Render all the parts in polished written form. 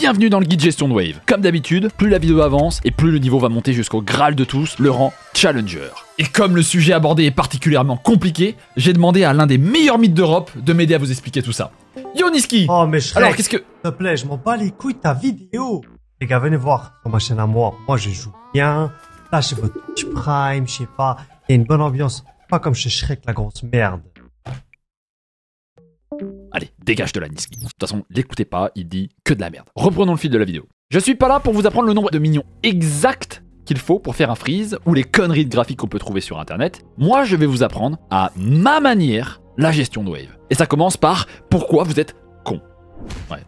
bienvenue dans le guide gestion de wave. Comme d'habitude, plus la vidéo avance et plus le niveau va monter jusqu'au Graal de tous, le rang Challenger. Et comme le sujet abordé est particulièrement compliqué, j'ai demandé à l'un des meilleurs mythes d'Europe de m'aider à vous expliquer tout ça. Yo Niski. Oh mais Shrek, alors qu'est-ce que... s'il te plaît, je m'en bats les couilles de ta vidéo. Les gars, venez voir sur ma chaîne à moi. Moi, je joue bien. Là, chez votre Twitch Prime, je sais pas. Il y a une bonne ambiance. Pas comme chez Shrek, la grosse merde. Allez, dégage de la Niski. De toute façon, l'écoutez pas, il dit que de la merde. Reprenons le fil de la vidéo. Je suis pas là pour vous apprendre le nombre de minions exact qu'il faut pour faire un freeze ou les conneries de graphiques qu'on peut trouver sur internet. Moi, je vais vous apprendre à ma manière la gestion de wave. Et ça commence par pourquoi vous êtes con. Ouais.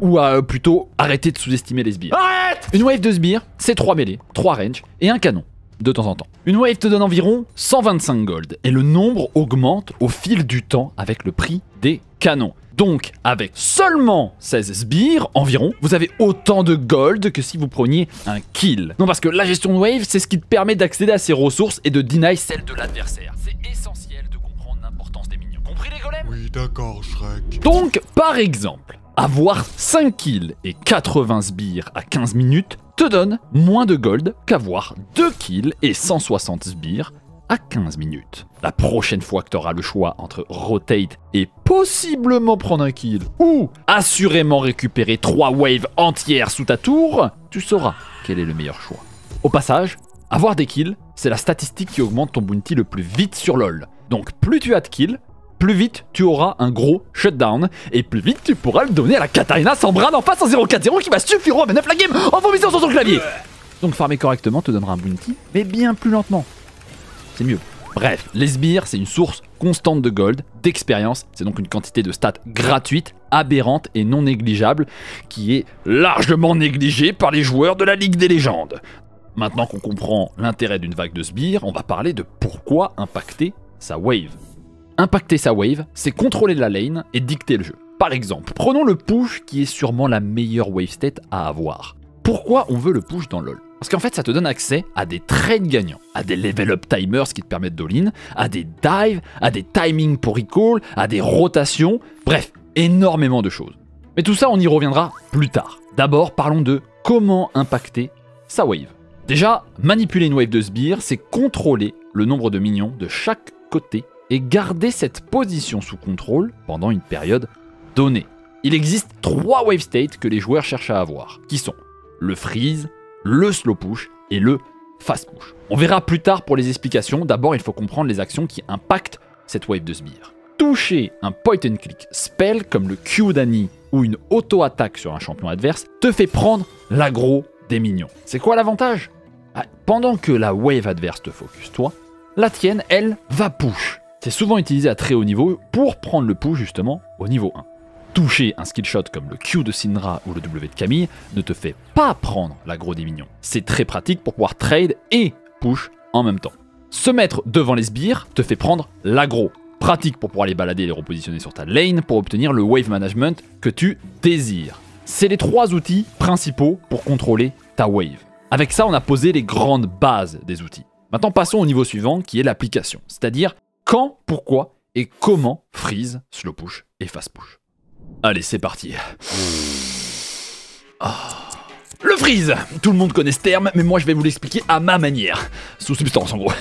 Ou plutôt arrêtez de sous-estimer les sbires. Arrête! Une wave de sbires, c'est 3 mêlées, 3 range et un canon. De temps en temps. Une wave te donne environ 125 gold et le nombre augmente au fil du temps avec le prix des canons. Donc avec seulement 16 sbires environ, vous avez autant de gold que si vous preniez un kill. Non, parce que la gestion de wave, c'est ce qui te permet d'accéder à ces ressources et de deny celle de l'adversaire. C'est essentiel de comprendre l'importance des minions. Compris les golems? Oui, d'accord, Shrek. Donc par exemple, avoir 5 kills et 80 sbires à 15 minutes te donne moins de gold qu'avoir 2 kills et 160 sbires à 15 minutes. La prochaine fois que tu auras le choix entre rotate et possiblement prendre un kill ou assurément récupérer 3 waves entières sous ta tour, tu sauras quel est le meilleur choix. Au passage, avoir des kills, c'est la statistique qui augmente ton bounty le plus vite sur LoL. Donc plus tu as de kills, plus vite tu auras un gros shutdown, et plus vite tu pourras le donner à la Katarina sans bras en face en 0-4-0 qui va suffire à 9 la game en vomissant sur son clavier. Donc farmer correctement te donnera un bounty, mais bien plus lentement. C'est mieux. Bref, les sbires, c'est une source constante de gold, d'expérience, c'est donc une quantité de stats gratuite, aberrante et non négligeable, qui est largement négligée par les joueurs de la Ligue des légendes. Maintenant qu'on comprend l'intérêt d'une vague de sbires, on va parler de pourquoi impacter sa wave. Impacter sa wave, c'est contrôler la lane et dicter le jeu. Par exemple, prenons le push qui est sûrement la meilleure wave state à avoir. Pourquoi on veut le push dans LoL? Parce qu'en fait, ça te donne accès à des trades gagnants, à des level up timers qui te permettent d'all-in, à des dives, à des timings pour recall, à des rotations, bref, énormément de choses. Mais tout ça, on y reviendra plus tard. D'abord, parlons de comment impacter sa wave. Déjà, manipuler une wave de sbire, c'est contrôler le nombre de minions de chaque côté et garder cette position sous contrôle pendant une période donnée. Il existe 3 wave states que les joueurs cherchent à avoir, qui sont le freeze, le slow push et le fast push. On verra plus tard pour les explications, d'abord il faut comprendre les actions qui impactent cette wave de sbire. Toucher un point and click spell comme le Q d'Annie ou une auto-attaque sur un champion adverse te fait prendre l'aggro des minions. C'est quoi l'avantage? Pendant que la wave adverse te focus toi, la tienne, elle, va push. C'est souvent utilisé à très haut niveau pour prendre le push justement au niveau 1. Toucher un skill shot comme le Q de Syndra ou le W de Camille ne te fait pas prendre l'aggro des minions. C'est très pratique pour pouvoir trade et push en même temps. Se mettre devant les sbires te fait prendre l'aggro. Pratique pour pouvoir les balader et les repositionner sur ta lane pour obtenir le wave management que tu désires. C'est les 3 outils principaux pour contrôler ta wave. Avec ça, on a posé les grandes bases des outils. Maintenant, passons au niveau suivant qui est l'application, c'est-à-dire quand, pourquoi et comment freeze, slow push et fast push. Allez, c'est parti. Le freeze! Tout le monde connaît ce terme, mais moi je vais vous l'expliquer à ma manière. Sous substance en gros.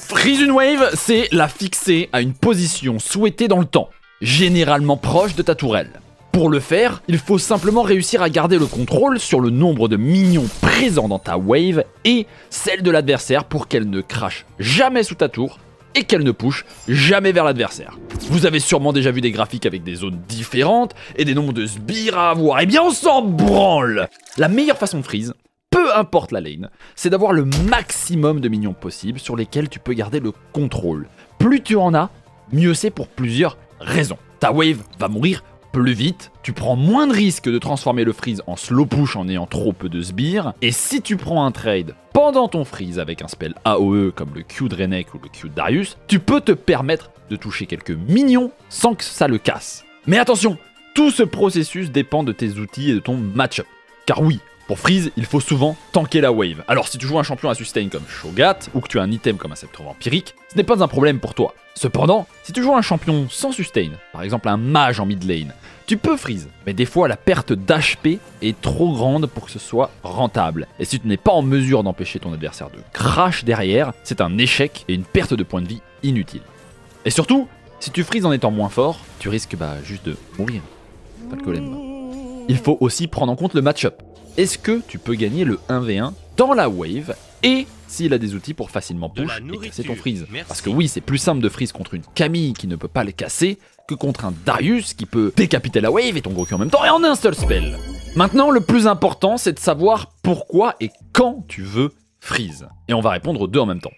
Freeze une wave, c'est la fixer à une position souhaitée dans le temps, généralement proche de ta tourelle. Pour le faire, il faut simplement réussir à garder le contrôle sur le nombre de minions présents dans ta wave et celle de l'adversaire pour qu'elle ne crache jamais sous ta tour et qu'elle ne push jamais vers l'adversaire. Vous avez sûrement déjà vu des graphiques avec des zones différentes et des nombres de sbires à avoir. Eh bien on s'en branle! La meilleure façon de freeze, peu importe la lane, c'est d'avoir le maximum de minions possible sur lesquels tu peux garder le contrôle. Plus tu en as, mieux c'est pour plusieurs raisons. Ta wave va mourir plus vite, tu prends moins de risques de transformer le freeze en slow push en ayant trop peu de sbires, et si tu prends un trade pendant ton freeze avec un spell AOE comme le Q de Renek ou le Q de Darius, tu peux te permettre de toucher quelques minions sans que ça le casse. Mais attention, tout ce processus dépend de tes outils et de ton match-up. Car oui, Pour freeze, il faut souvent tanker la wave. Alors si tu joues un champion à sustain comme Shogat, ou que tu as un item comme un sceptre vampirique, ce n'est pas un problème pour toi. Cependant, si tu joues un champion sans sustain, par exemple un mage en mid lane, tu peux freeze, mais des fois la perte d'HP est trop grande pour que ce soit rentable. Et si tu n'es pas en mesure d'empêcher ton adversaire de crash derrière, c'est un échec et une perte de points de vie inutile. Et surtout, si tu freezes en étant moins fort, tu risques juste de mourir. Pas de golem. Il faut aussi prendre en compte le match-up. Est-ce que tu peux gagner le 1v1 dans la wave et s'il a des outils pour facilement push et casser ton freeze? Parce que oui, c'est plus simple de freeze contre une Camille qui ne peut pas les casser que contre un Darius qui peut décapiter la wave et ton Goku en même temps et en un seul spell. Maintenant, le plus important, c'est de savoir pourquoi et quand tu veux freeze. Et on va répondre aux deux en même temps.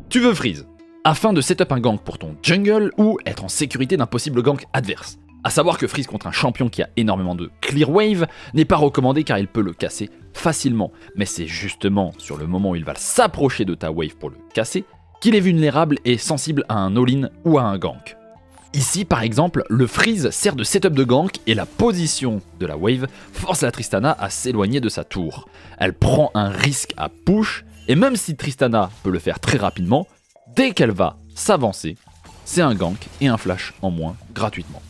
Tu veux freeze afin de setup un gank pour ton jungle ou être en sécurité d'un possible gank adverse. A savoir que freeze contre un champion qui a énormément de clear wave n'est pas recommandé car il peut le casser facilement. Mais c'est justement sur le moment où il va s'approcher de ta wave pour le casser qu'il est vulnérable et sensible à un all-in ou à un gank. Ici par exemple, le freeze sert de setup de gank et la position de la wave force la Tristana à s'éloigner de sa tour. Elle prend un risque à push et même si Tristana peut le faire très rapidement, dès qu'elle va s'avancer, c'est un gank et un flash en moins gratuitement.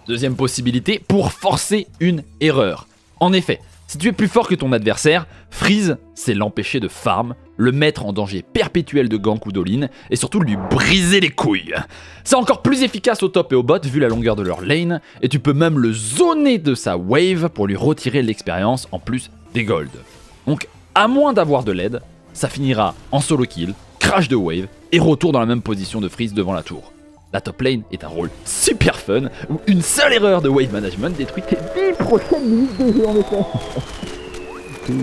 Deuxième possibilité, pour forcer une erreur. En effet, si tu es plus fort que ton adversaire, freeze, c'est l'empêcher de farm, le mettre en danger perpétuel de gank ou d'all-in, et surtout lui briser les couilles. C'est encore plus efficace au top et au bot vu la longueur de leur lane, et tu peux même le zoner de sa wave pour lui retirer l'expérience en plus des gold. Donc, à moins d'avoir de l'aide, ça finira en solo kill, crash de wave, et retour dans la même position de freeze devant la tour. La top lane est un rôle super fun où une seule erreur de wave management détruit tes 10 prochaines minutes de jeu en effet.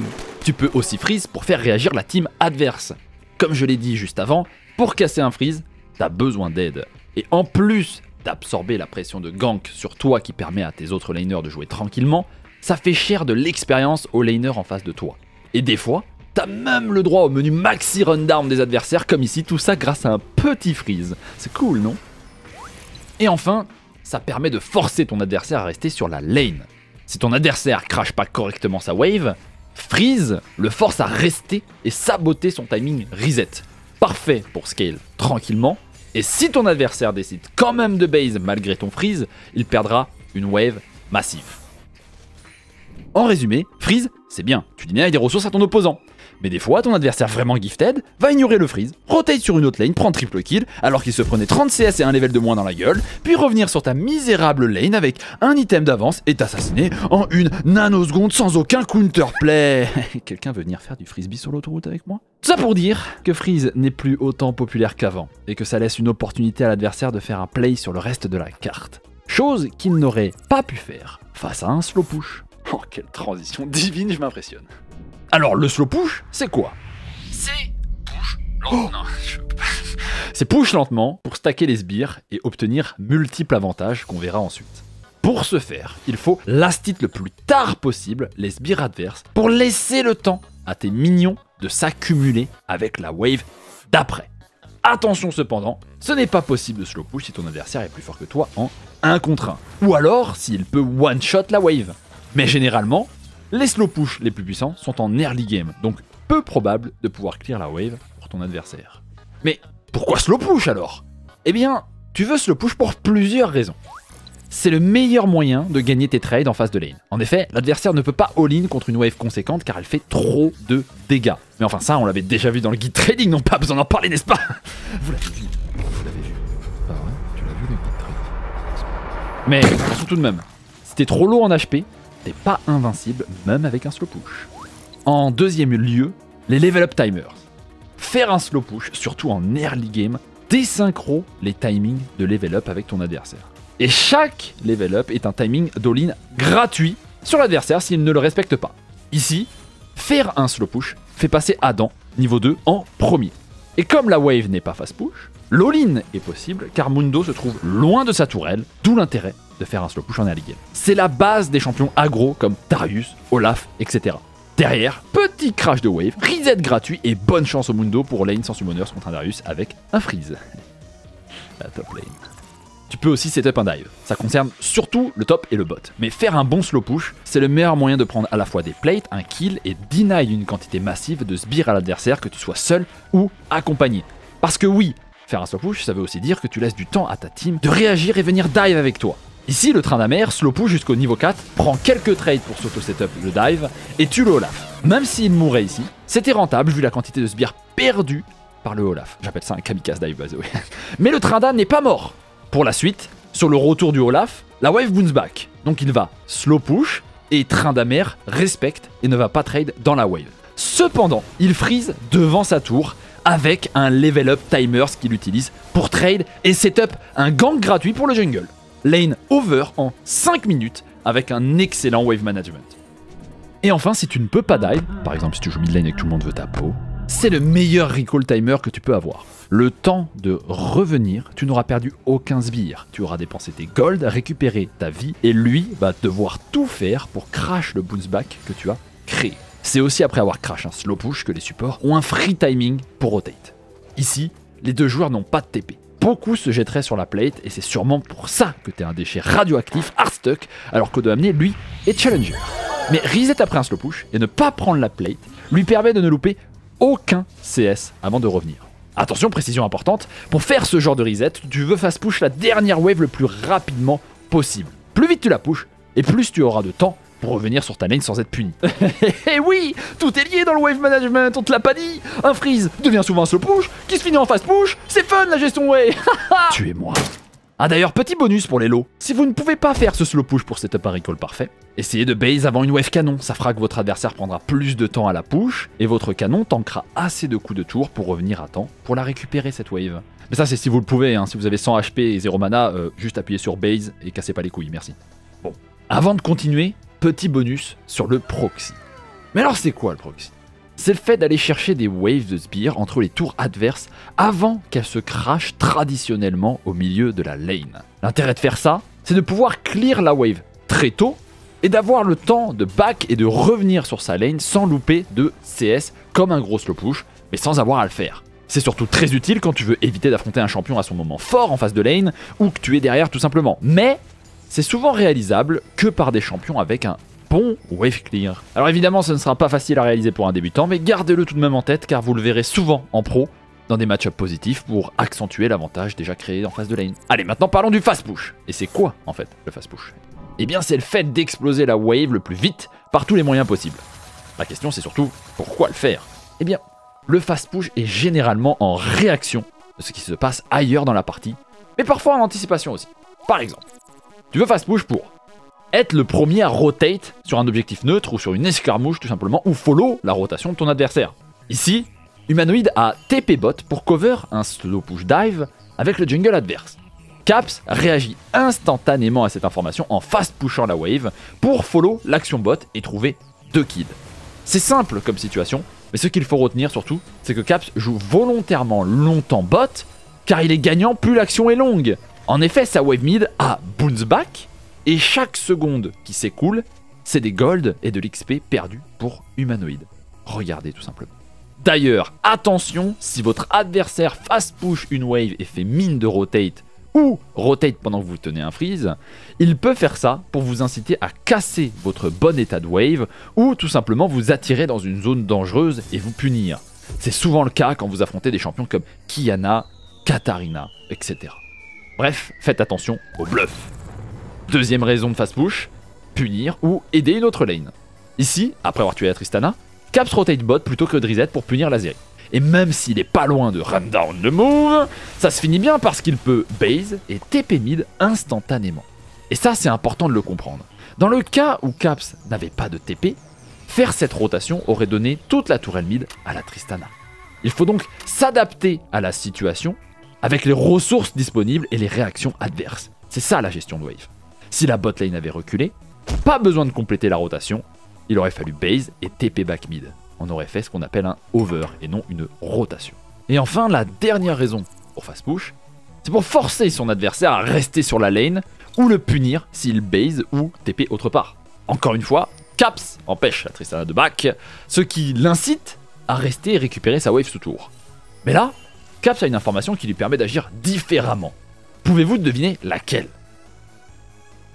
Tu peux aussi freeze pour faire réagir la team adverse. Comme je l'ai dit juste avant, pour casser un freeze, t'as besoin d'aide. Et en plus d'absorber la pression de gank sur toi qui permet à tes autres laners de jouer tranquillement, ça fait cher de l'expérience aux laners en face de toi. Et des fois, t'as même le droit au menu maxi rundown des adversaires comme ici, tout ça grâce à un petit freeze. C'est cool, non ? Et enfin, ça permet de forcer ton adversaire à rester sur la lane. Si ton adversaire crache pas correctement sa wave, freeze le force à rester et saboter son timing reset. Parfait pour scale tranquillement, et si ton adversaire décide quand même de base malgré ton freeze, il perdra une wave massive. En résumé, freeze, c'est bien, tu dégagnes des ressources à ton opposant. Mais des fois, ton adversaire vraiment gifted va ignorer le freeze, rotate sur une autre lane, prendre triple kill, alors qu'il se prenait 30 CS et un level de moins dans la gueule, puis revenir sur ta misérable lane avec un item d'avance et t'assassiner en une nanoseconde sans aucun counterplay. Quelqu'un veut venir faire du frisbee sur l'autoroute avec moi? Tout ça pour dire que freeze n'est plus autant populaire qu'avant, et que ça laisse une opportunité à l'adversaire de faire un play sur le reste de la carte. Chose qu'il n'aurait pas pu faire face à un slow push. Oh, quelle transition divine, je m'impressionne. Alors, le slow push, c'est quoi? C'est push lentement. C'est push lentement pour stacker les sbires et obtenir multiples avantages qu'on verra ensuite. Pour ce faire, il faut last hit le plus tard possible les sbires adverses pour laisser le temps à tes minions de s'accumuler avec la wave d'après. Attention cependant, ce n'est pas possible de slow push si ton adversaire est plus fort que toi en 1 contre 1. Ou alors s'il peut one shot la wave. Mais généralement, les slow push les plus puissants sont en early game, donc peu probable de pouvoir clear la wave pour ton adversaire. Mais pourquoi slow push alors? Eh bien, tu veux slow push pour plusieurs raisons. C'est le meilleur moyen de gagner tes trades en phase de lane. En effet, l'adversaire ne peut pas all-in contre une wave conséquente car elle fait trop de dégâts. Mais enfin ça, on l'avait déjà vu dans le guide trading, non pas besoin d'en parler, n'est-ce pas? Vous l'avez vu. Vous l'avez vu. Ah ouais, tu l'as vu le guide trading. Mais attention tout de même, si t'es trop lourd en HP, t'es pas invincible, même avec un slow push. En deuxième lieu, les level up timers. Faire un slow push, surtout en early game, désynchro les timings de level up avec ton adversaire. Et chaque level up est un timing d'all-in gratuit sur l'adversaire s'il ne le respecte pas. Ici, faire un slow push fait passer Adam, niveau 2, en premier. Et comme la wave n'est pas fast push, l'all-in est possible car Mundo se trouve loin de sa tourelle, d'où l'intérêt de faire un slow push en early game. C'est la base des champions aggro comme Darius, Olaf, etc. Derrière, petit crash de wave, reset gratuit et bonne chance au Mundo pour lane sans summoners contre un Darius avec un freeze. La top lane. Tu peux aussi setup un dive. Ça concerne surtout le top et le bot. Mais faire un bon slow push, c'est le meilleur moyen de prendre à la fois des plates, un kill et deny une quantité massive de sbires à l'adversaire, que tu sois seul ou accompagné. Parce que oui, faire un slow push, ça veut aussi dire que tu laisses du temps à ta team de réagir et venir dive avec toi. Ici, le train d'Amer, slow push jusqu'au niveau 4, prend quelques trades pour s'auto-setup le dive et tue le Olaf. Même s'il mourait ici, c'était rentable vu la quantité de sbires perdus par le Olaf. J'appelle ça un kamikaze dive, by the way. Mais le train d'Am n'est pas mort. Pour la suite, sur le retour du Olaf, la wave bounce back. Donc il va slow push et train d'Amer respecte et ne va pas trade dans la wave. Cependant, il freeze devant sa tour avec un level up timer qu'il utilise pour trade et setup un gank gratuit pour le jungle. Lane over en 5 minutes avec un excellent wave management. Et enfin, si tu ne peux pas dive, par exemple si tu joues mid lane et que tout le monde veut ta peau, c'est le meilleur recall timer que tu peux avoir. Le temps de revenir, tu n'auras perdu aucun sbire. Tu auras dépensé tes gold, récupéré ta vie, et lui va devoir tout faire pour crash le bounce back que tu as créé. C'est aussi après avoir crash un slow push que les supports ont un free timing pour rotate. Ici, les deux joueurs n'ont pas de TP. Beaucoup se jetteraient sur la plate, et c'est sûrement pour ça que t'es un déchet radioactif hardstuck, alors qu'Odoamne, lui, est challenger. Mais reset après un slow push, et ne pas prendre la plate, lui permet de ne louper aucun CS avant de revenir. Attention, précision importante, pour faire ce genre de reset, tu veux fast push la dernière wave le plus rapidement possible. Plus vite tu la push, et plus tu auras de temps pour revenir sur ta lane sans être puni. Et oui, tout est lié dans le wave management, on te l'a pas dit. Un freeze devient souvent un slow push, qui se finit en fast push, c'est fun la gestion wave. Tuez-moi. Ah d'ailleurs, petit bonus pour les lots. Si vous ne pouvez pas faire ce slow push pour setup un recall parfait, essayez de base avant une wave canon. Ça fera que votre adversaire prendra plus de temps à la push et votre canon tankera assez de coups de tour pour revenir à temps pour la récupérer cette wave. Mais ça c'est si vous le pouvez, hein. Si vous avez 100 HP et 0 mana, juste appuyez sur base et cassez pas les couilles, merci. Bon, avant de continuer, petit bonus sur le proxy. Mais alors c'est quoi le proxy ? C'est le fait d'aller chercher des waves de sbires entre les tours adverses avant qu'elles se crashent traditionnellement au milieu de la lane. L'intérêt de faire ça, c'est de pouvoir clear la wave très tôt et d'avoir le temps de back et de revenir sur sa lane sans louper de CS comme un gros slow push, mais sans avoir à le faire. C'est surtout très utile quand tu veux éviter d'affronter un champion à son moment fort en face de lane ou que tu es derrière tout simplement. Mais c'est souvent réalisable que par des champions avec un bon wave clear. Alors évidemment ce ne sera pas facile à réaliser pour un débutant, mais gardez-le tout de même en tête car vous le verrez souvent en pro dans des match-ups positifs pour accentuer l'avantage déjà créé en face de lane. Allez, maintenant parlons du fast push. Et c'est quoi en fait le fast push ? Eh bien c'est le fait d'exploser la wave le plus vite par tous les moyens possibles. La question c'est surtout pourquoi le faire ? Eh bien le fast push est généralement en réaction de ce qui se passe ailleurs dans la partie, mais parfois en anticipation aussi. Par exemple, tu veux fast push pour être le premier à rotate sur un objectif neutre ou sur une escarmouche tout simplement, ou follow la rotation de ton adversaire. Ici, Humanoid a TP bot pour cover un slow push dive avec le jungle adverse. Caps réagit instantanément à cette information en fast pushant la wave pour follow l'action bot et trouver 2 kills. C'est simple comme situation, mais ce qu'il faut retenir surtout, c'est que Caps joue volontairement longtemps bot car il est gagnant plus l'action est longue. En effet, sa wave mid a bounce back, et chaque seconde qui s'écoule, c'est des gold et de l'XP perdus pour Humanoid. Regardez tout simplement. D'ailleurs, attention, si votre adversaire fast push une wave et fait mine de rotate, ou rotate pendant que vous tenez un freeze, il peut faire ça pour vous inciter à casser votre bon état de wave, ou tout simplement vous attirer dans une zone dangereuse et vous punir. C'est souvent le cas quand vous affrontez des champions comme Qiyana, Katarina, etc. Bref, faites attention au bluff. Deuxième raison de fast push, punir ou aider une autre lane. Ici, après avoir tué la Tristana, Caps rotate bot plutôt que de reset pour punir l'Azeri. Et même s'il est pas loin de run down le move, ça se finit bien parce qu'il peut base et TP mid instantanément. Et ça c'est important de le comprendre. Dans le cas où Caps n'avait pas de TP, faire cette rotation aurait donné toute la tourelle mid à la Tristana. Il faut donc s'adapter à la situation avec les ressources disponibles et les réactions adverses. C'est ça la gestion de wave. Si la botlane avait reculé, pas besoin de compléter la rotation, il aurait fallu base et TP back mid. On aurait fait ce qu'on appelle un over et non une rotation. Et enfin, la dernière raison pour fast push, c'est pour forcer son adversaire à rester sur la lane ou le punir s'il base ou TP autre part. Encore une fois, Caps empêche la Tristana de back, ce qui l'incite à rester et récupérer sa wave sous tour. Mais là, Caps a une information qui lui permet d'agir différemment. Pouvez-vous deviner laquelle?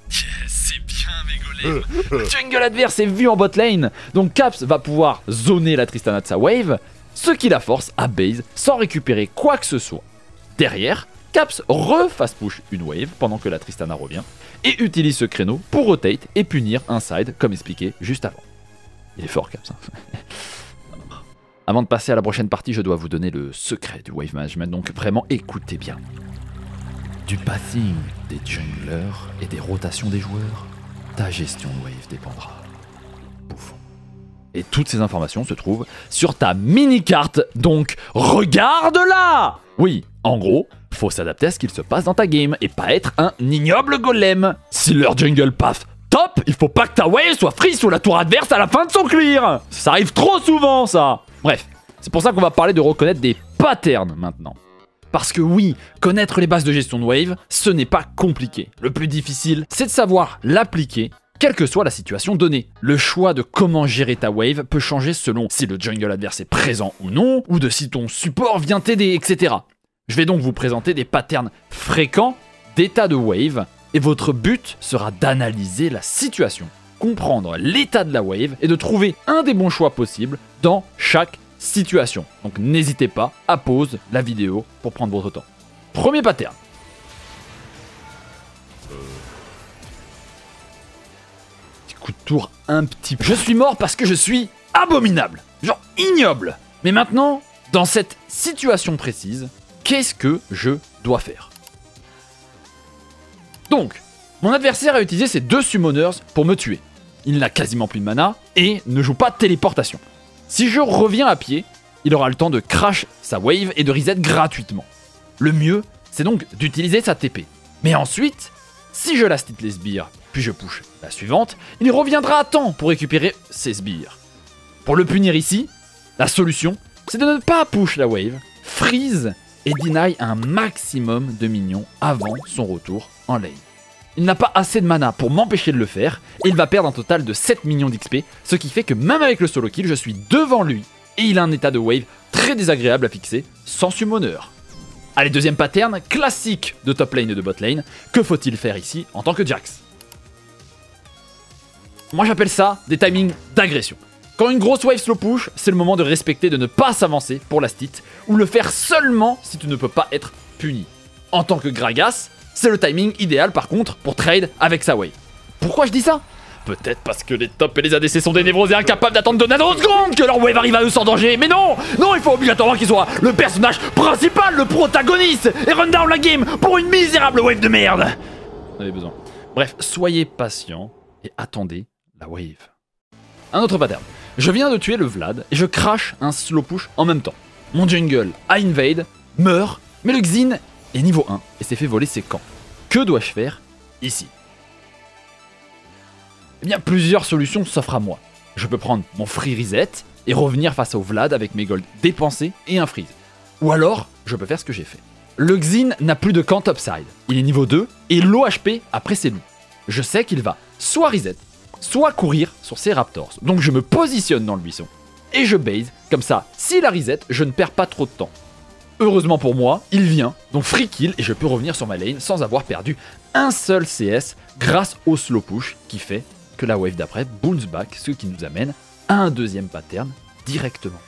Yes, c'est bien rigolé. Le jungle adverse est vu en bot lane, donc Caps va pouvoir zoner la Tristana de sa wave, ce qui la force à base sans récupérer quoi que ce soit. Derrière, Caps refast push une wave pendant que la Tristana revient, et utilise ce créneau pour rotate et punir un side comme expliqué juste avant. Il est fort Caps. Avant de passer à la prochaine partie, je dois vous donner le secret du wave management, donc vraiment écoutez bien. Du pathing des junglers et des rotations des joueurs, ta gestion de wave dépendra. Bouffon. Et toutes ces informations se trouvent sur ta mini-carte, donc regarde-la! Oui, en gros, faut s'adapter à ce qu'il se passe dans ta game et pas être un ignoble golem. Si leur jungle path top, il faut pas que ta wave soit freeze sur la tour adverse à la fin de son clear. Ça arrive trop souvent ça. Bref, c'est pour ça qu'on va parler de reconnaître des patterns maintenant. Parce que oui, connaître les bases de gestion de wave, ce n'est pas compliqué. Le plus difficile, c'est de savoir l'appliquer, quelle que soit la situation donnée. Le choix de comment gérer ta wave peut changer selon si le jungle adverse est présent ou non, ou de si ton support vient t'aider, etc. Je vais donc vous présenter des patterns fréquents d'état de wave, et votre but sera d'analyser la situation, comprendre l'état de la wave, et de trouver un des bons choix possibles dans chaque situation. Donc n'hésitez pas à pause la vidéo pour prendre votre temps. Premier pattern. Petit coup de tour un petit peu. Je suis mort parce que je suis abominable. Genre ignoble. Mais maintenant, dans cette situation précise, qu'est-ce que je dois faire? Donc, mon adversaire a utilisé ses 2 summoners pour me tuer. Il n'a quasiment plus de mana et ne joue pas de téléportation. Si je reviens à pied, il aura le temps de crash sa wave et de reset gratuitement. Le mieux, c'est donc d'utiliser sa TP. Mais ensuite, si je la stit les sbires, puis je push la suivante, il reviendra à temps pour récupérer ses sbires. Pour le punir ici, la solution, c'est de ne pas push la wave, freeze et deny un maximum de minions avant son retour en lane. Il n'a pas assez de mana pour m'empêcher de le faire, et il va perdre un total de 7 millions d'XP, ce qui fait que même avec le solo kill, je suis devant lui, et il a un état de wave très désagréable à fixer, sans summoner. Allez, deuxième pattern, classique de top lane et de bot lane, que faut-il faire ici en tant que Jax? Moi j'appelle ça des timings d'agression. Quand une grosse wave slow push, c'est le moment de respecter de ne pas s'avancer pour la stit, ou le faire seulement si tu ne peux pas être puni. En tant que Gragas, c'est le timing idéal par contre pour trade avec sa wave. Pourquoi je dis ça? Peut-être parce que les tops et les ADC sont des névrosés incapables d'attendre de nanosecondes que leur wave arrive à eux sans danger. Mais non, non, il faut obligatoirement qu'il soit le personnage principal, le protagoniste, et run down la game pour une misérable wave de merde. On avait besoin. Bref, soyez patient et attendez la wave. Un autre pattern. Je viens de tuer le Vlad et je crash un slow push en même temps. Mon jungle a invade, meurt, mais le Xin est niveau 1 et s'est fait voler ses camps. Que dois-je faire ici? Eh bien, plusieurs solutions s'offrent à moi. Je peux prendre mon free reset et revenir face au Vlad avec mes golds dépensés et un freeze. Ou alors, je peux faire ce que j'ai fait. Le Xin n'a plus de camp topside. Il est niveau 2 et low HP après ses loups. Je sais qu'il va soit reset, soit courir sur ses raptors. Donc je me positionne dans le buisson et je base. Comme ça, s'il a reset, je ne perds pas trop de temps. Heureusement pour moi, il vient, donc free kill et je peux revenir sur ma lane sans avoir perdu un seul CS grâce au slow push qui fait que la wave d'après bounce back, ce qui nous amène à un deuxième pattern directement.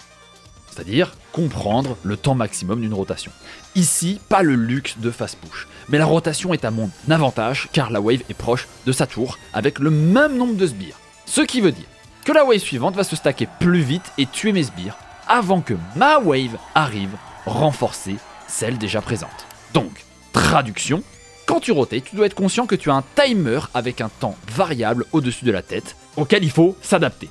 C'est-à-dire comprendre le temps maximum d'une rotation. Ici, pas le luxe de fast push, mais la rotation est à mon avantage car la wave est proche de sa tour avec le même nombre de sbires. Ce qui veut dire que la wave suivante va se stacker plus vite et tuer mes sbires avant que ma wave arrive renforcer celle déjà présente. Donc, traduction, quand tu rotates, tu dois être conscient que tu as un timer avec un temps variable au-dessus de la tête auquel il faut s'adapter.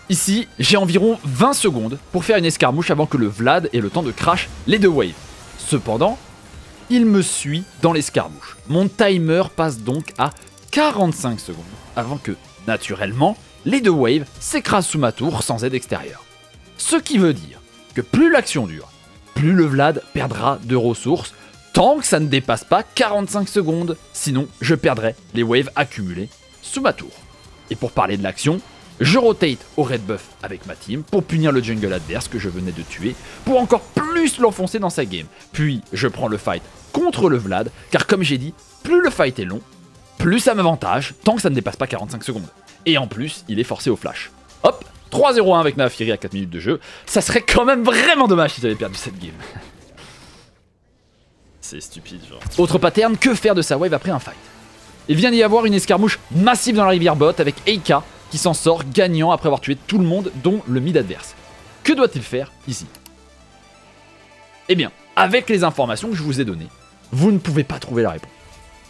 Ici, j'ai environ 20 secondes pour faire une escarmouche avant que le Vlad ait le temps de crash les 2 waves. Cependant, il me suit dans l'escarmouche. Mon timer passe donc à 45 secondes avant que, naturellement, les 2 waves s'écrasent sous ma tour sans aide extérieure. Ce qui veut dire que plus l'action dure, plus le Vlad perdra de ressources, tant que ça ne dépasse pas 45 secondes, sinon je perdrai les waves accumulées sous ma tour. Et pour parler de l'action, je rotate au red buff avec ma team pour punir le jungle adverse que je venais de tuer, pour encore plus l'enfoncer dans sa game. Puis je prends le fight contre le Vlad, car comme j'ai dit, plus le fight est long, plus ça m'avantage, tant que ça ne dépasse pas 45 secondes. Et en plus, il est forcé au flash. Hop, 3-0-1 avec Naafiri à 4 minutes de jeu. Ça serait quand même vraiment dommage si j'avais perdu cette game. C'est stupide, genre. Autre pattern, que faire de sa wave après un fight? Il vient d'y avoir une escarmouche massive dans la rivière bot avec Eika qui s'en sort gagnant après avoir tué tout le monde, dont le mid adverse. Que doit-il faire ici? Eh bien, avec les informations que je vous ai données, vous ne pouvez pas trouver la réponse.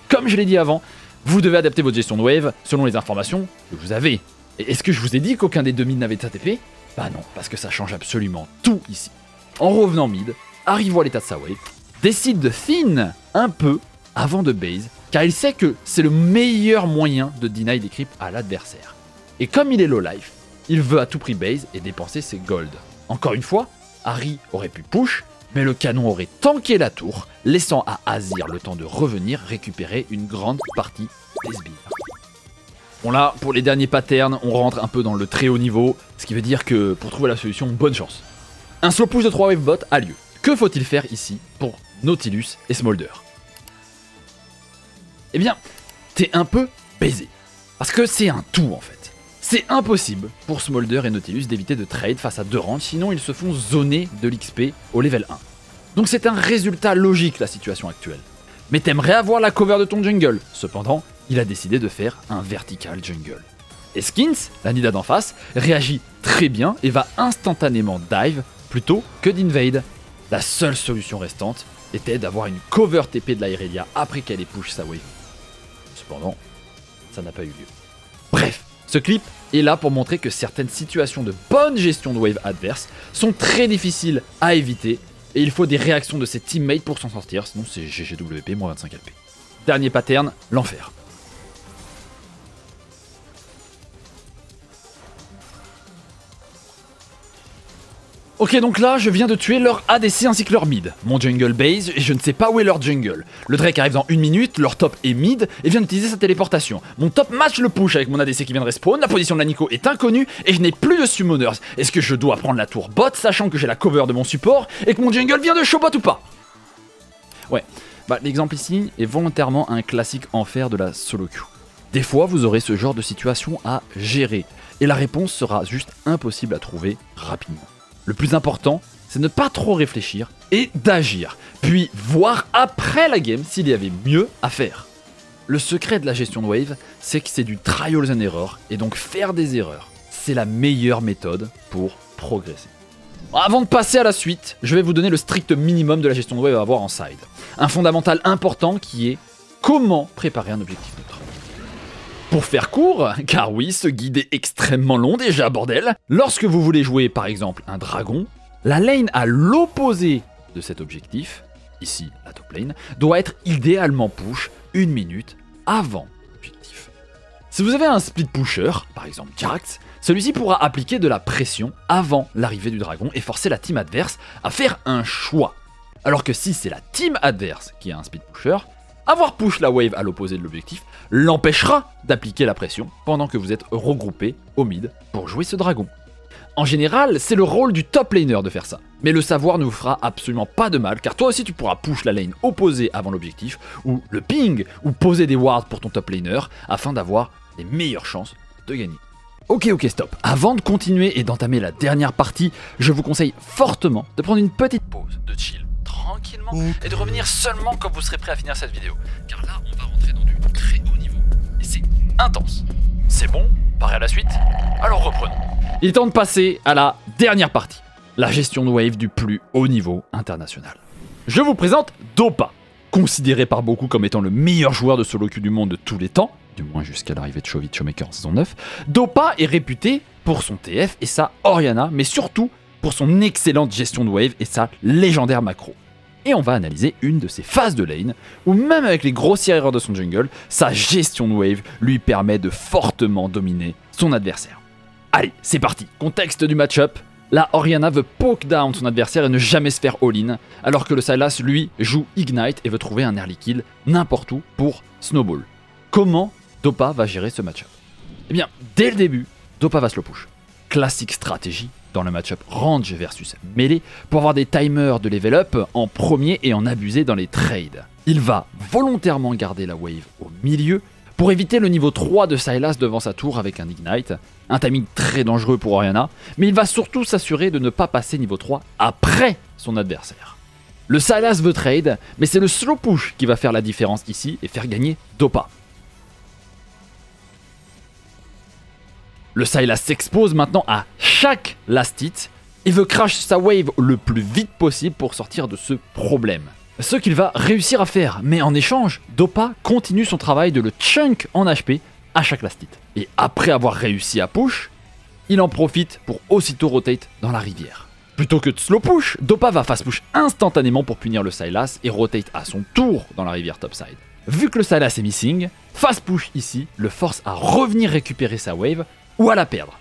Comme je l'ai dit avant, vous devez adapter votre gestion de wave selon les informations que vous avez. Et est-ce que je vous ai dit qu'aucun des deux mid n'avait ATP? Bah non, parce que ça change absolument tout ici. En revenant mid, Harry voit l'état de sa wave, décide de thin un peu avant de base, car il sait que c'est le meilleur moyen de deny des creeps à l'adversaire. Et comme il est low life, il veut à tout prix base et dépenser ses gold. Encore une fois, Harry aurait pu push, mais le canon aurait tanké la tour, laissant à Azir le temps de revenir récupérer une grande partie des sbires. Bon là, pour les derniers patterns, on rentre un peu dans le très haut niveau, ce qui veut dire que pour trouver la solution, bonne chance. Un slow push de 3 wave bot a lieu. Que faut-il faire ici pour Nautilus et Smolder? Eh bien, t'es un peu baisé. Parce que c'est un tout en fait. C'est impossible pour Smolder et Nautilus d'éviter de trade face à deux rangs, sinon ils se font zoner de l'XP au level 1. Donc c'est un résultat logique la situation actuelle. Mais t'aimerais avoir la cover de ton jungle. Cependant, il a décidé de faire un vertical jungle. Et Skins, la Nida d'en face, réagit très bien et va instantanément dive plutôt que d'invade. La seule solution restante était d'avoir une cover TP de la Irelia après qu'elle ait push sa wave. Cependant, ça n'a pas eu lieu. Bref, ce clip est là pour montrer que certaines situations de bonne gestion de wave adverse sont très difficiles à éviter et il faut des réactions de ses teammates pour s'en sortir, sinon c'est GGWP moins 25 LP. Dernier pattern, l'enfer. Ok, donc là, je viens de tuer leur ADC ainsi que leur mid. Mon jungle base, et je ne sais pas où est leur jungle. Le Drake arrive dans 1 minute, leur top est mid, et vient d'utiliser sa téléportation. Mon top match le push avec mon ADC qui vient de respawn, la position de la Nico est inconnue, et je n'ai plus de summoners. Est-ce que je dois prendre la tour bot, sachant que j'ai la cover de mon support, et que mon jungle vient de showbot ou pas? Ouais, bah l'exemple ici est volontairement un classique enfer de la solo queue. Des fois, vous aurez ce genre de situation à gérer, et la réponse sera juste impossible à trouver rapidement. Le plus important, c'est de ne pas trop réfléchir et d'agir, puis voir après la game s'il y avait mieux à faire. Le secret de la gestion de wave, c'est que c'est du trials and errors, et donc faire des erreurs, c'est la meilleure méthode pour progresser. Avant de passer à la suite, je vais vous donner le strict minimum de la gestion de wave à avoir en side. Un fondamental important qui est comment préparer un objectif neutre. Pour faire court, car oui, ce guide est extrêmement long déjà, bordel. Lorsque vous voulez jouer par exemple un dragon, la lane à l'opposé de cet objectif, ici la top lane, doit être idéalement push 1 minute avant l'objectif. Si vous avez un split pusher, par exemple Jarax, celui-ci pourra appliquer de la pression avant l'arrivée du dragon et forcer la team adverse à faire un choix. Alors que si c'est la team adverse qui a un split pusher, avoir push la wave à l'opposé de l'objectif l'empêchera d'appliquer la pression pendant que vous êtes regroupé au mid pour jouer ce dragon. En général, c'est le rôle du top laner de faire ça, mais le savoir ne vous fera absolument pas de mal car toi aussi tu pourras push la lane opposée avant l'objectif, ou le ping, ou poser des wards pour ton top laner afin d'avoir les meilleures chances de gagner. Ok, stop. Avant de continuer et d'entamer la dernière partie, je vous conseille fortement de prendre une petite pause, de chill tranquillement et de revenir seulement quand vous serez prêt à finir cette vidéo. Car là, on va rentrer dans du très haut niveau. Et c'est intense. C'est bon? Paré à la suite? Alors reprenons. Il est temps de passer à la dernière partie. La gestion de wave du plus haut niveau international. Je vous présente Dopa. Considéré par beaucoup comme étant le meilleur joueur de solo queue du monde de tous les temps, du moins jusqu'à l'arrivée de Chovy Showmaker en saison 9, Dopa est réputé pour son TF et sa Orianna, mais surtout pour son excellente gestion de wave et sa légendaire macro. Et on va analyser une de ses phases de lane, où même avec les grossières erreurs de son jungle, sa gestion de wave lui permet de fortement dominer son adversaire. Allez, c'est parti. Contexte du match-up, la Orianna veut poke down son adversaire et ne jamais se faire all-in, alors que le Sylas, lui, joue Ignite et veut trouver un early kill n'importe où pour Snowball. Comment Dopa va gérer ce match-up? Eh bien, dès le début, Dopa va slow push. classique stratégie dans le match-up range versus melee pour avoir des timers de level up en premier et en abuser dans les trades. Il va volontairement garder la wave au milieu pour éviter le niveau 3 de Sylas devant sa tour avec un Ignite, un timing très dangereux pour Orianna, mais il va surtout s'assurer de ne pas passer niveau 3 après son adversaire. Le Sylas veut trade, mais c'est le slow push qui va faire la différence ici et faire gagner Dopa. Le Sylas s'expose maintenant à chaque last hit et veut crash sa wave le plus vite possible pour sortir de ce problème. Ce qu'il va réussir à faire, mais en échange, Dopa continue son travail de le chunk en HP à chaque last hit. Et après avoir réussi à push, il en profite pour aussitôt rotate dans la rivière. Plutôt que de slow push, Dopa va fast push instantanément pour punir le Sylas et rotate à son tour dans la rivière topside. Vu que le Sylas est missing, fast push ici le force à revenir récupérer sa wave ou à la perdre.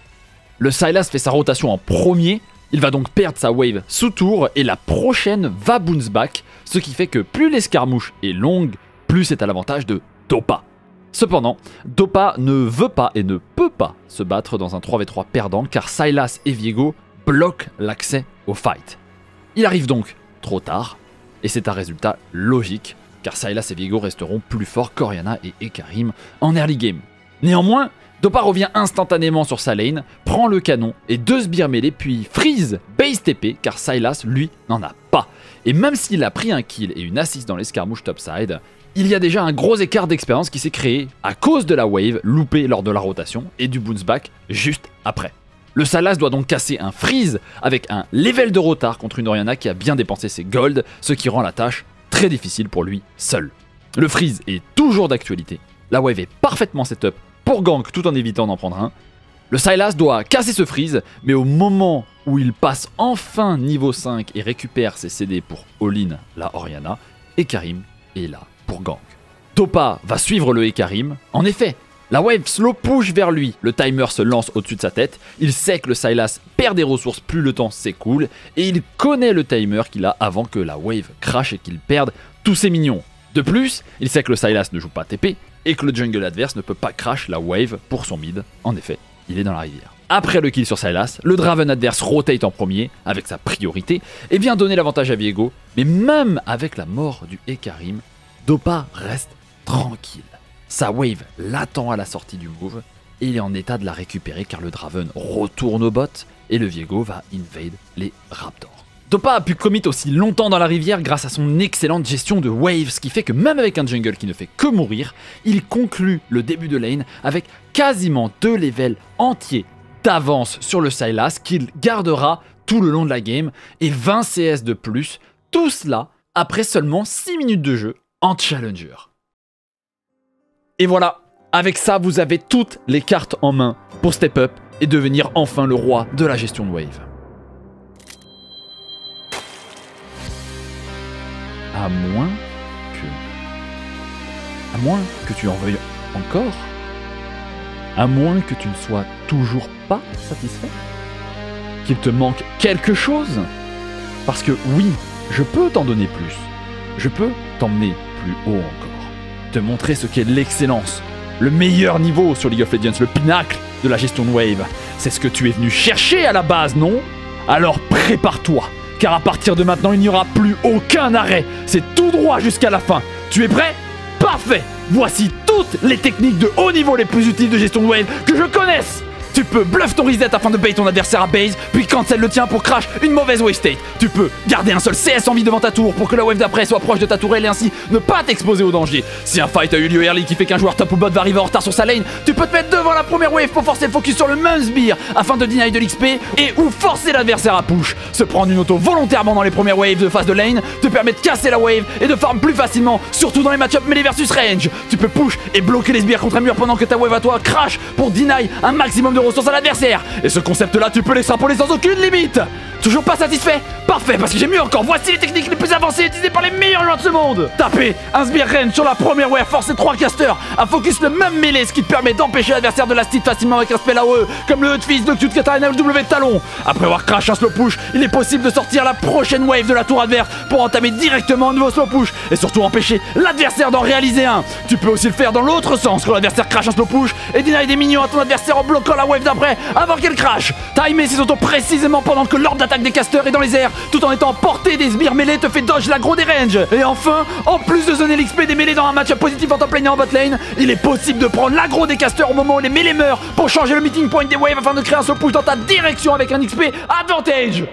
Le Sylas fait sa rotation en premier, il va donc perdre sa wave sous tour et la prochaine va bounce back, ce qui fait que plus l'escarmouche est longue, plus c'est à l'avantage de Dopa. Cependant, Dopa ne veut pas et ne peut pas se battre dans un 3v3 perdant car Sylas et Viego bloquent l'accès au fight. Il arrive donc trop tard et c'est un résultat logique car Sylas et Viego resteront plus forts qu'Orianna et Hecarim en early game. Néanmoins, Dopa revient instantanément sur sa lane, prend le canon et 2 sbires mêlés puis freeze base TP car Sylas lui n'en a pas. Et même s'il a pris un kill et une assist dans l'escarmouche topside, il y a déjà un gros écart d'expérience qui s'est créé à cause de la wave loupée lors de la rotation et du bounce back juste après. Le Sylas doit donc casser un freeze avec un level de retard contre une Orianna qui a bien dépensé ses gold, ce qui rend la tâche très difficile pour lui seul. Le freeze est toujours d'actualité, la wave est parfaitement setup pour gank tout en évitant d'en prendre un. Le Sylas doit casser ce freeze, mais au moment où il passe enfin niveau 5 et récupère ses CD pour all-in la Orianna, Hecarim est là pour gank. Dopa va suivre le Hecarim. En effet, la wave slow push vers lui, le timer se lance au-dessus de sa tête, il sait que le Sylas perd des ressources plus le temps s'écoule, et il connaît le timer qu'il a avant que la wave crash et qu'il perde tous ses minions. De plus, il sait que le Sylas ne joue pas TP, et que le jungle adverse ne peut pas crash la wave pour son mid. En effet, il est dans la rivière. Après le kill sur Sylas, le Draven adverse rotate en premier, avec sa priorité, et vient donner l'avantage à Viego, mais même avec la mort du Hecarim, Dopa reste tranquille. Sa wave l'attend à la sortie du move, et il est en état de la récupérer car le Draven retourne au bot, et le Viego va invade les Raptors. Dopa a pu commit aussi longtemps dans la rivière grâce à son excellente gestion de waves, ce qui fait que même avec un jungle qui ne fait que mourir, il conclut le début de lane avec quasiment 2 levels entiers d'avance sur le Sylas qu'il gardera tout le long de la game et 20 CS de plus, tout cela après seulement 6 minutes de jeu en challenger. Et voilà, avec ça vous avez toutes les cartes en main pour step up et devenir enfin le roi de la gestion de wave. À moins que tu en veuilles encore. À moins que tu ne sois toujours pas satisfait. Qu'il te manque quelque chose. Parce que oui, je peux t'en donner plus. Je peux t'emmener plus haut encore. Te montrer ce qu'est l'excellence. Le meilleur niveau sur League of Legends, le pinacle de la gestion de wave. C'est ce que tu es venu chercher à la base, non? Alors prépare-toi. Car à partir de maintenant, il n'y aura plus aucun arrêt. C'est tout droit jusqu'à la fin. Tu es prêt? Parfait! Voici toutes les techniques de haut niveau les plus utiles de gestion de wave que je connaisse! Tu peux bluff ton reset afin de bait ton adversaire à base, puis cancel le tien pour crash une mauvaise wave state. Tu peux garder un seul CS en vie devant ta tour pour que la wave d'après soit proche de ta tourelle et ainsi ne pas t'exposer au danger. Si un fight a eu lieu early qui fait qu'un joueur top ou bot va arriver en retard sur sa lane, tu peux te mettre devant la première wave pour forcer le focus sur le même sbire afin de deny de l'XP et ou forcer l'adversaire à push. Se prendre une auto volontairement dans les premières waves de phase de lane te permet de casser la wave et de farm plus facilement, surtout dans les match-ups melee versus range. Tu peux push et bloquer les sbires contre un mur pendant que ta wave à toi crash pour deny un maximum de ressources à l'adversaire. Et ce concept là tu peux l'extrapoler sans aucune limite. Toujours pas satisfait? Parfait, parce que j'ai mieux encore. Voici les techniques les plus avancées utilisées par les meilleurs joueurs de ce monde. Tapez un sbire range sur la première wave, forcez 3 casters à focus le même mêlée, ce qui te permet d'empêcher l'adversaire de last hit facilement avec un spell AOE, comme le Hutfist, le Q de Katarina ou le W de Talon. Après avoir crash un slow push, il est possible de sortir la prochaine wave de la tour adverse pour entamer directement un nouveau slow push et surtout empêcher l'adversaire d'en réaliser un. Tu peux aussi le faire dans l'autre sens quand l'adversaire crash un slow push et deny des minions à ton adversaire en bloquant la wave d'après avant qu'elle crash. Timer ses autos précisément pendant que l'ordre d'attaque des casters est dans les airs, tout en étant porté des sbires mêlés te fait dodge l'aggro des ranges. Et enfin, en plus de zoner l'XP des mêlés dans un match positif en top lane et en bot lane, il est possible de prendre l'aggro des casters au moment où les mêlés meurent pour changer le meeting point des waves afin de créer un slow push dans ta direction avec un XP advantage.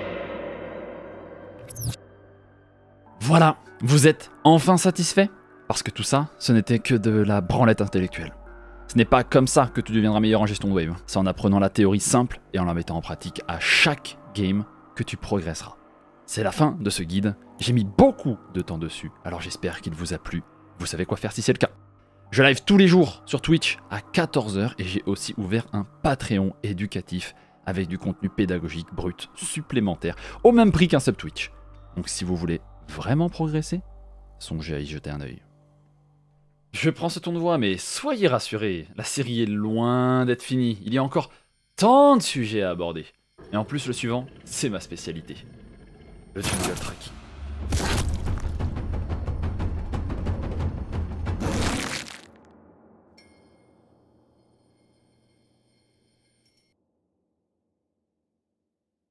Voilà, vous êtes enfin satisfait? Parce que tout ça, ce n'était que de la branlette intellectuelle. Ce n'est pas comme ça que tu deviendras meilleur en gestion de wave. C'est en apprenant la théorie simple et en la mettant en pratique à chaque game que tu progresseras. C'est la fin de ce guide. J'ai mis beaucoup de temps dessus, alors j'espère qu'il vous a plu. Vous savez quoi faire si c'est le cas. Je live tous les jours sur Twitch à 14 h et j'ai aussi ouvert un Patreon éducatif avec du contenu pédagogique brut supplémentaire au même prix qu'un sub Twitch. Donc si vous voulez vraiment progresser, songez à y jeter un œil. Je prends ce ton de voix, mais soyez rassurés, la série est loin d'être finie. Il y a encore tant de sujets à aborder. Et en plus, le suivant, c'est ma spécialité. Le jungle tracking.